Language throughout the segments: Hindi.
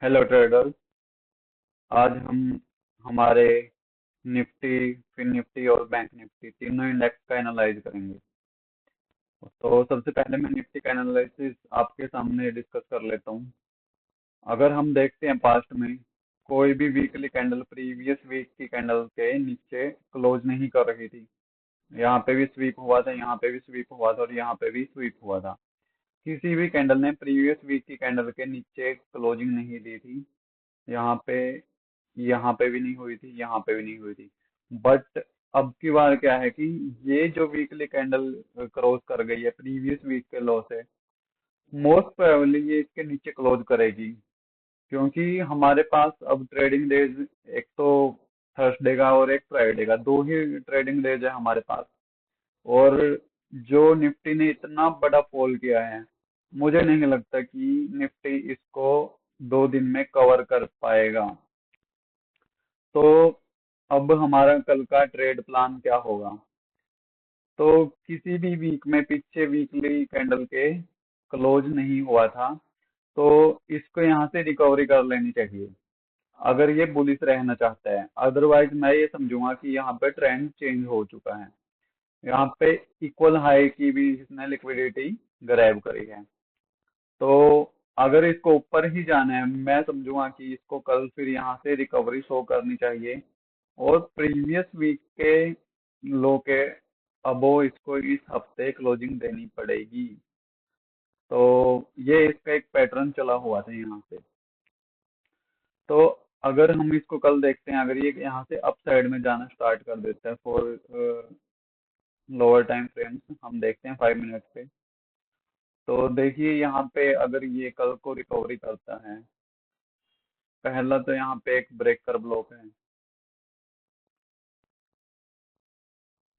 Hello traders. आज हम हमारे निफ्टी, फिन निफ्टी और बैंक निफ्टी तीनों इंडेक्स का एनालाइज करेंगे। तो सबसे पहले मैं निफ्टी का एनालिसिस आपके सामने डिस्कस कर लेता हूँ। अगर हम देखते हैं पास्ट में कोई भी वीकली कैंडल प्रीवियस वीक की कैंडल के नीचे क्लोज नहीं कर रही थी। यहाँ पे भी स्वीप हुआ था, यहाँ पे भी स्वीप हुआ था और यहाँ पे भी स्वीप हुआ था। किसी भी कैंडल ने प्रीवियस वीक की कैंडल के नीचे क्लोजिंग नहीं दी थी। यहाँ पे यहाँ पे भी नहीं हुई थी, यहाँ पे भी नहीं हुई थी। बट अब की बार क्या है कि ये जो वीकली कैंडल क्रॉस कर गई है प्रीवियस वीक के लो से, मोस्ट प्रोबेबली ये इसके नीचे क्लोज करेगी। क्योंकि हमारे पास अब ट्रेडिंग डेज एक तो थर्सडे का और एक फ्राइडे का, दो ही ट्रेडिंग डेज है हमारे पास। और जो निफ्टी ने इतना बड़ा फॉल किया है, मुझे नहीं लगता कि निफ्टी इसको 2 दिन में कवर कर पाएगा। तो अब हमारा कल का ट्रेड प्लान क्या होगा? तो किसी भी वीक में पीछे वीकली कैंडल के क्लोज नहीं हुआ था, तो इसको यहाँ से रिकवरी कर लेनी चाहिए अगर ये बुलिश रहना चाहता है। अदरवाइज मैं ये समझूंगा कि यहाँ पे ट्रेंड चेंज हो चुका है। यहाँ पे इक्वल हाई की भी इसने लिक्विडिटी ग्रैब करी है। तो अगर इसको ऊपर ही जाना है, मैं समझूंगा कि इसको कल फिर यहाँ से रिकवरी शो करनी चाहिए और प्रीवियस वीक के लो के अबो इसको इस हफ्ते क्लोजिंग देनी पड़ेगी। तो ये इसका एक पैटर्न चला हुआ था यहाँ से। तो अगर हम इसको कल देखते हैं, अगर ये यहाँ से अप साइड में जाना स्टार्ट कर देता है फॉर लोअर टाइम फ्रेम्स, हम देखते हैं 5 मिनट पे। तो देखिए यहाँ पे अगर ये कल को रिकवरी करता है, पहला तो यहाँ पे एक ब्रेकर ब्लॉक है,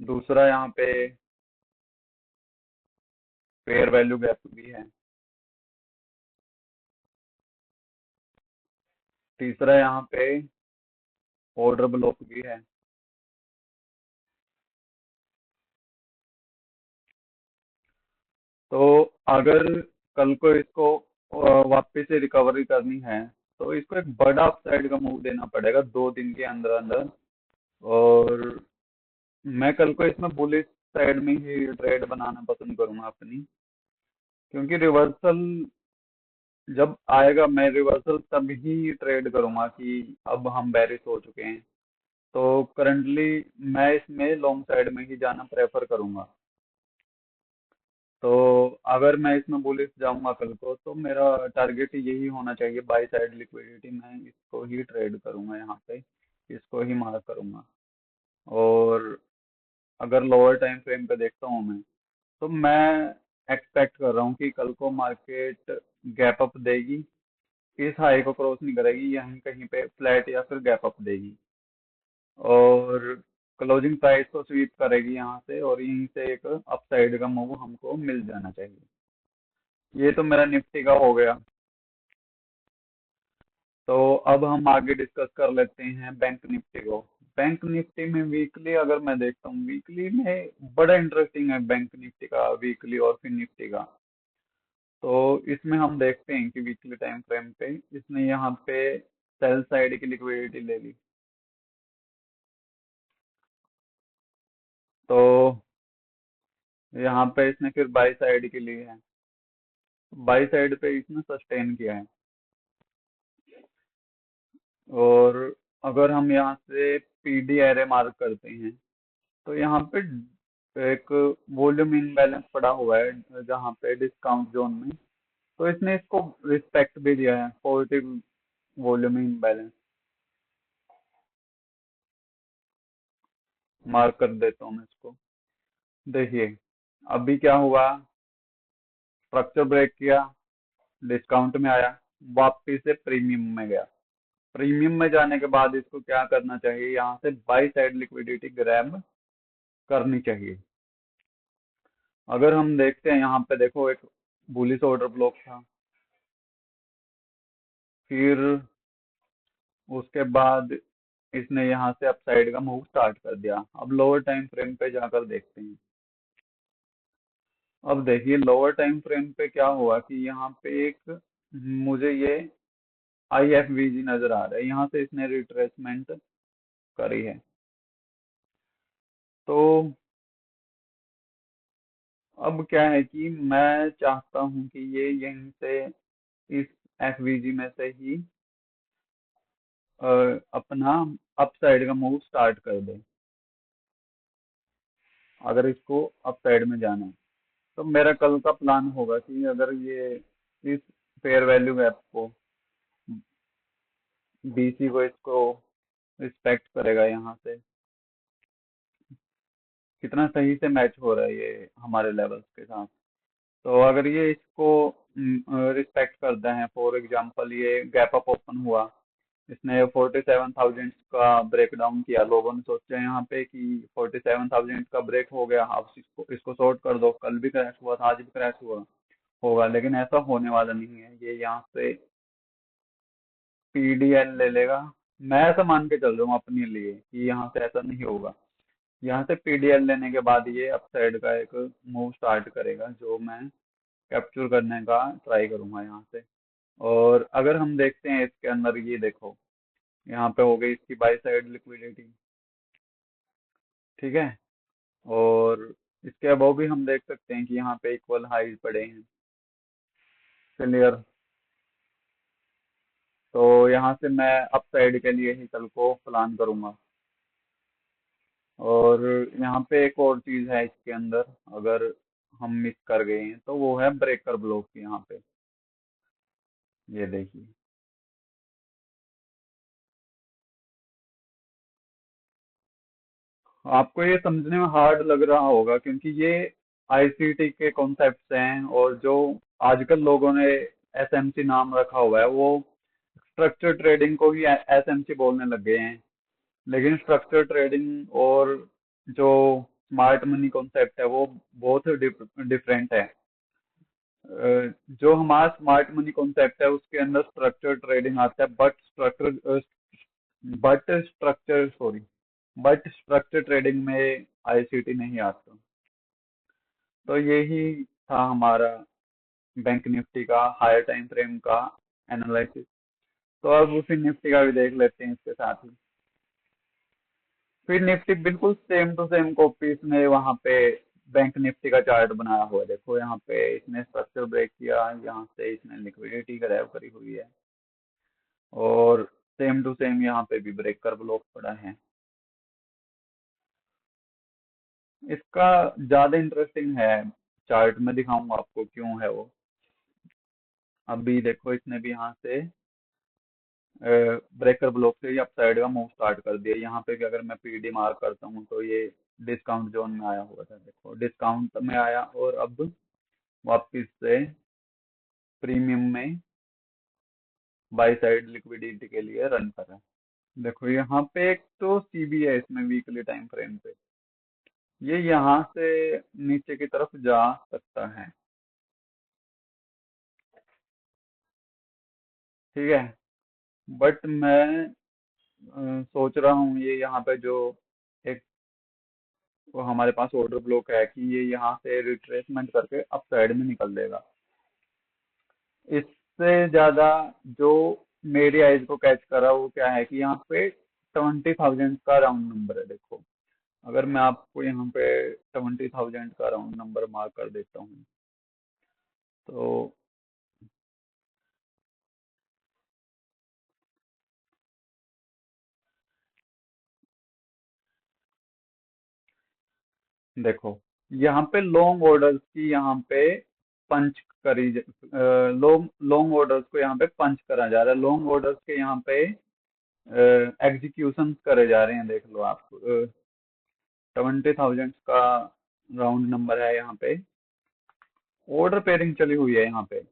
दूसरा यहाँ पे फेयर वैल्यू गैप भी है, तीसरा यहाँ पे ऑर्डर ब्लॉक भी है। तो अगर कल को इसको वापस से रिकवरी करनी है, तो इसको एक बड़ा अपसाइड का मूव देना पड़ेगा 2 दिन के अंदर अंदर। और मैं कल को इसमें बुलिश साइड में ही ट्रेड बनाना पसंद करूंगा अपनी। क्योंकि रिवर्सल जब आएगा, मैं रिवर्सल तब ही ट्रेड करूंगा कि अब हम बेरिश हो चुके हैं। तो करंटली मैं इसमें लॉन्ग साइड में ही जाना प्रेफर करूंगा। तो अगर मैं इसमें बुलिश जाऊंगा कल को, तो मेरा टारगेट यही होना चाहिए, बाई साइड लिक्विडिटी। मैं इसको ही ट्रेड करूंगा, यहाँ पे इसको ही मार्क करूंगा। और अगर लोअर टाइम फ्रेम पे देखता हूँ मैं, तो मैं एक्सपेक्ट कर रहा हूँ कि कल को मार्केट गैप अप देगी, इस हाई को क्रॉस नहीं करेगी, यहीं कहीं पे फ्लैट या फिर गैप अप देगी और क्लोजिंग प्राइस को स्वीप करेगी यहाँ से, और यहीं से एक अपसाइड का मूव हमको मिल जाना चाहिए। ये तो मेरा निफ्टी का हो गया। तो अब हम आगे डिस्कस कर लेते हैं बैंक निफ्टी को। बैंक निफ्टी में वीकली अगर मैं देखता हूँ, वीकली में बड़ा इंटरेस्टिंग है बैंक निफ्टी का वीकली और फिर निफ्टी का। तो इसमें हम देखते हैं कि वीकली टाइम फ्रेम पे इसने यहाँ पे सेल साइड की लिक्विडिटी ले ली। तो यहाँ पे इसने फिर बाई साइड के लिए है, बाई साइड पे इसने सस्टेन किया है। और अगर हम यहाँ से पीडी एरे मार्क करते हैं, तो यहाँ पे एक वॉल्यूम इनबैलेंस पड़ा हुआ है जहाँ पे डिस्काउंट जोन में। तो इसने इसको रिस्पेक्ट भी दिया है, पॉजिटिव वॉल्यूम इनबैलेंस मार्क कर देता हूँ मैं इसको। देखिए अभी क्या हुआ, स्ट्रक्चर ब्रेक किया, डिस्काउंट में आया, वापिस से प्रीमियम में गया। प्रीमियम में जाने के बाद इसको क्या करना चाहिए, यहाँ से बाई साइड लिक्विडिटी ग्रैब करनी चाहिए। अगर हम देखते हैं यहाँ पे, देखो एक बुलिश ऑर्डर ब्लॉक था, फिर उसके बाद इसने यहाँ से अपसाइड का मूव स्टार्ट कर दिया। अब लोअर टाइम फ्रेम पे जाकर देखते हैं। अब देखिए लोअर टाइम फ्रेम पे क्या हुआ कि यहाँ पे एक, मुझे ये IFVG नजर आ रहा है, यहाँ से इसने रिट्रेसमेंट करी है। तो अब क्या है कि मैं चाहता हूँ कि ये यहीं से इस FVG में से ही अपना अप साइड का मूव स्टार्ट कर दे, अगर इसको अप साइड में जाना है। तो मेरा कल का प्लान होगा कि अगर ये इस फेयर वैल्यू गैप को, BC को, इसको रिस्पेक्ट करेगा, यहाँ से कितना सही से मैच हो रहा है ये हमारे लेवल्स के साथ। तो अगर ये इसको रिस्पेक्ट करते हैं, फॉर एग्जांपल ये गैप अप ओपन हुआ, इसने 47,000 का ब्रेक डाउन किया, लोगों ने सोचा यहाँ पे कि 47,000 का ब्रेक हो गया, अब इसको इसको शॉर्ट कर दो। कल भी क्रैश हुआ था, आज भी क्रैश हुआ होगा, लेकिन ऐसा होने वाला नहीं है। ये यहाँ से PDL ले लेगा। मैं ऐसा मान के चल रहा हूँ अपने लिए कि यहाँ से ऐसा नहीं होगा। यहाँ से PDL लेने के बाद ये अप साइड का एक मूव स्टार्ट करेगा, जो मैं कैप्चर करने का ट्राई करूंगा यहाँ से। और अगर हम देखते हैं इसके अंदर, ये देखो यहाँ पे हो गई इसकी बाई साइड लिक्विडिटी, ठीक है। और इसके अबव भी हम देख सकते हैं कि यहाँ पे इक्वल हाईज पड़े हैं, क्लियर। तो यहाँ से मैं अप साइड के लिए ही कल को प्लान करूंगा। और यहाँ पे एक और चीज है इसके अंदर, अगर हम मिस कर गए हैं, तो वो है ब्रेकर ब्लॉक यहाँ पे। ये देखिए, आपको ये समझने में हार्ड लग रहा होगा, क्योंकि ये ICT के कॉन्सेप्ट्स हैं, और जो आजकल लोगों ने SMC नाम रखा हुआ है, वो स्ट्रक्चर ट्रेडिंग को ही SMC बोलने लग गए हैं। लेकिन स्ट्रक्चर ट्रेडिंग और जो स्मार्ट मनी कॉन्सेप्ट है, वो बहुत डिफरेंट है। जो हमारा स्मार्ट मनी कॉन्सेप्ट है, उसके अंदर स्ट्रक्चर ट्रेडिंग आता है, बट स्ट्रक्चर ट्रेडिंग में ICT नहीं आता। तो यही था हमारा बैंक निफ्टी का हायर टाइम फ्रेम का एनालिसिस। तो अब फिर निफ्टी का भी देख लेते हैं इसके साथ ही। फिर निफ्टी बिल्कुल सेम टू सेम कॉपी इसने वहां पे बैंक निफ्टी का चार्ट बनाया हुआ है। देखो यहाँ पे इसने स्ट्रक्चर ब्रेक किया, यहाँ से इसने लिक्विडिटी ग्रैब करी हुई है, और सेम टू सेम यहाँ पे भी ब्रेकर ब्लॉक पड़ा है। इसका ज्यादा इंटरेस्टिंग है चार्ट, में दिखाऊंगा आपको क्यों है वो। अभी देखो इसने भी यहाँ से ब्रेकर ब्लॉक से ही अप साइड का मूव स्टार्ट कर दिया। यहाँ पे भी अगर मैं PD मार्क करता हूँ, तो ये डिस्काउंट जोन में आया हुआ था, देखो डिस्काउंट में आया, और अब वापस से प्रीमियम में बाई साइड लिक्विडिटी के लिए रन कर रहा है। देखो यहाँ पे एक तो CB है इसमें वीकली टाइम फ्रेम पे, ये यहाँ से नीचे की तरफ जा सकता है, ठीक है। बट मैं सोच रहा हूँ ये यहाँ पे जो एक, वो हमारे पास ऑर्डर ब्लॉक है, कि ये यहाँ से रिट्रेसमेंट करके अप साइड में निकल देगा। इससे ज्यादा जो मेरी आइज को कैच करा वो क्या है कि यहाँ पे 20,000 का राउंड नंबर है। देखो अगर मैं आपको यहाँ पे 20,000 का राउंड नंबर मार्क कर देता हूँ, तो देखो यहाँ पे लॉन्ग ऑर्डर्स की यहाँ पे पंच लॉन्ग लॉन्ग ऑर्डर्स को यहाँ पे पंच करा जा रहा है, लॉन्ग ऑर्डर्स के यहाँ पे एग्जीक्यूशन करे जा रहे हैं। देख लो आप, 20,000 का राउंड नंबर है यहाँ पे, ऑर्डर पेयरिंग चली हुई है यहाँ पे।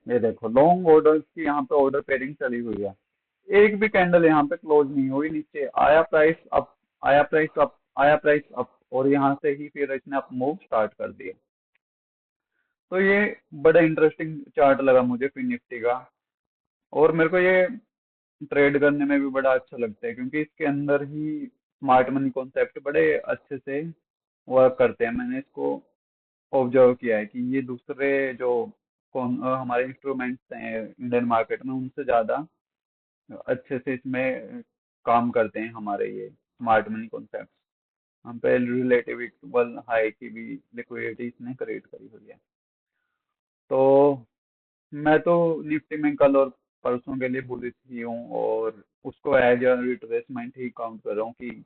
ये देखो लॉन्ग ऑर्डर्स की यहाँ पे ऑर्डर पेयरिंग चली हुई है, एक भी कैंडल यहाँ पे क्लोज नहीं हुई नीचे, आया प्राइस अप, आया प्राइस अप, आया प्राइस अप, और यहाँ से ही फिर इसने अप मूव स्टार्ट कर दिया। तो ये बड़ा इंटरेस्टिंग चार्ट लगा मुझे फिन निफ्टी का। और मेरे को ये ट्रेड करने में भी बड़ा अच्छा लगता है, क्योंकि इसके अंदर ही स्मार्ट मनी कॉन्सेप्ट बड़े अच्छे से वर्क करते हैं। मैंने इसको ऑब्जर्व किया है कि ये दूसरे जो हमारे इंस्ट्रूमेंट्स हैं इंडियन मार्केट में, उनसे ज़्यादा अच्छे से इसमें काम करते हैं हमारे ये स्मार्ट मनी कॉन्सेप्ट। हम पे रिलेटिव हाई की भी लिक्विडिटी इसने क्रिएट करी हुई है। तो मैं तो निफ्टी में कल और परसों के लिए बुलिश ही हूँ, और उसको एज अ रिट्रेसमेंट ही काउंट कर रहा हूँ कि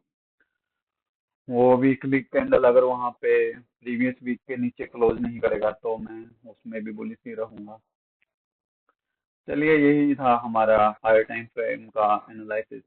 वो वीकली कैंडल अगर वहाँ पे प्रीवियस वीक के नीचे क्लोज नहीं करेगा तो मैं उसमें भी बुलिश ही रहूंगा। चलिए, यही था हमारा हायर टाइम फ्रेम का एनालिसिस।